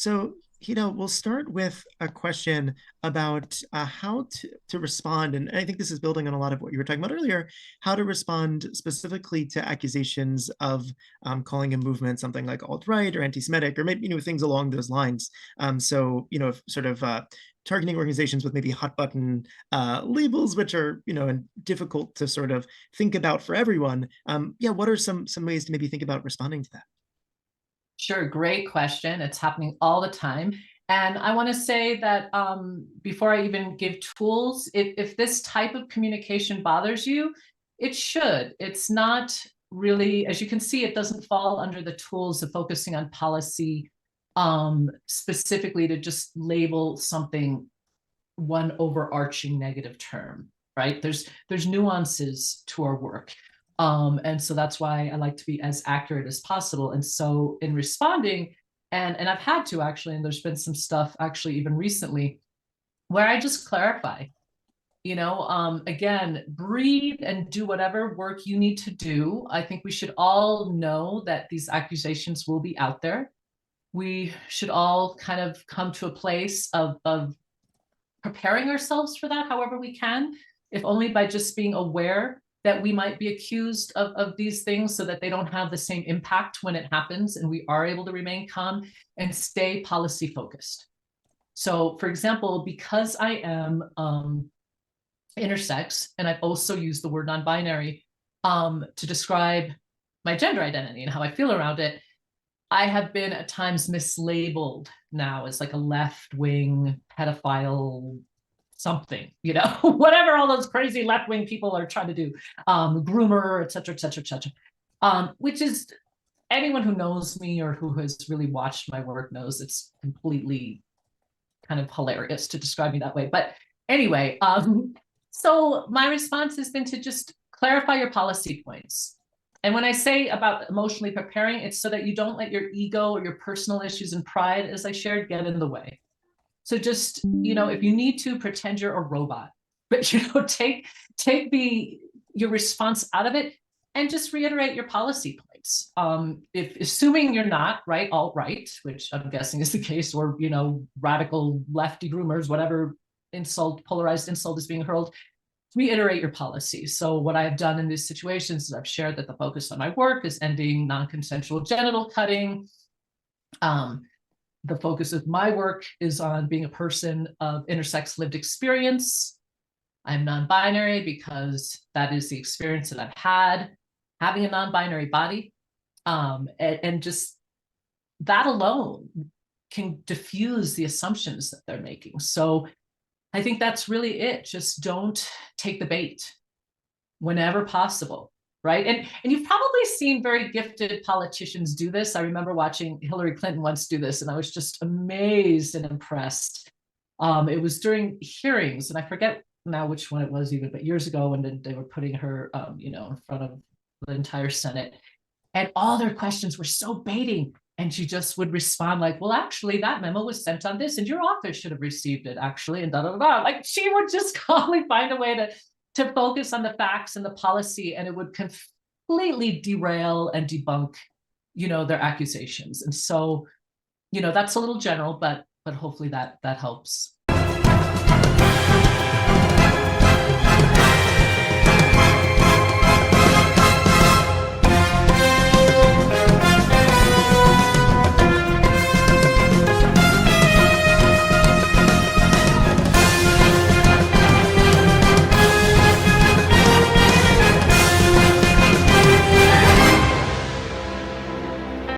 So, we'll start with a question about how to respond. And I think this is building on a lot of what you were talking about earlier, how to respond specifically to accusations of calling a movement something like alt-right or anti-Semitic, or maybe, things along those lines. So, if sort of targeting organizations with maybe hot button labels, which are, and difficult to sort of think about for everyone. Yeah, what are some ways to maybe think about responding to that? Sure, great question. It's happening all the time. And I want to say that before I even give tools, if this type of communication bothers you, it should. It's not really, as you can see, it doesn't fall under the tools of focusing on policy specifically to just label something one overarching negative term, right? There's nuances to our work. And so that's why I like to be as accurate as possible. And so in responding, and I've had to actually, and there's been some stuff actually even recently where I just clarify, again, breathe and do whatever work you need to do. I think we should all know that these accusations will be out there. We should all kind of come to a place of preparing ourselves for that however we can, if only by just being aware that we might be accused of these things so that they don't have the same impact when it happens and we are able to remain calm and stay policy focused. So for example, because I am intersex, and I've also used the word non-binary to describe my gender identity and how I feel around it, I have been at times mislabeled now as like a left-wing pedophile something, whatever all those crazy left-wing people are trying to do, groomer, et cetera, et cetera, et cetera. Which is, anyone who knows me or who has really watched my work knows it's completely kind of hilarious to describe me that way. But anyway, so my response has been to just clarify your policy points. And when I say about emotionally preparing, it's so that you don't let your ego or your personal issues and pride, as I shared, get in the way. So just, if you need to, pretend you're a robot, but, take your response out of it and just reiterate your policy points. If assuming you're not alt-right, which I'm guessing is the case, or, radical lefty groomers, whatever polarized insult is being hurled, reiterate your policy. So what I've done in these situations is I've shared that the focus on my work is ending non-consensual genital cutting. The focus of my work is on being a person of intersex lived experience. I'm non-binary because that is the experience that I've had having a non-binary body. And just that alone can diffuse the assumptions that they're making. So I think that's really it. Just don't take the bait whenever possible, right? And you've probably seen very gifted politicians do this. I remember watching Hillary Clinton once do this, and I was just amazed and impressed. It was during hearings, and I forget now which one it was even, but years ago when they were putting her, in front of the entire Senate, and all their questions were so baiting. And she just would respond like, well, actually, that memo was sent on this, and your office should have received it, actually, and da da da. Like she would just calmly find a way to focus on the facts and the policy, and it would completely derail and debunk, their accusations. And so, that's a little general, but hopefully that helps.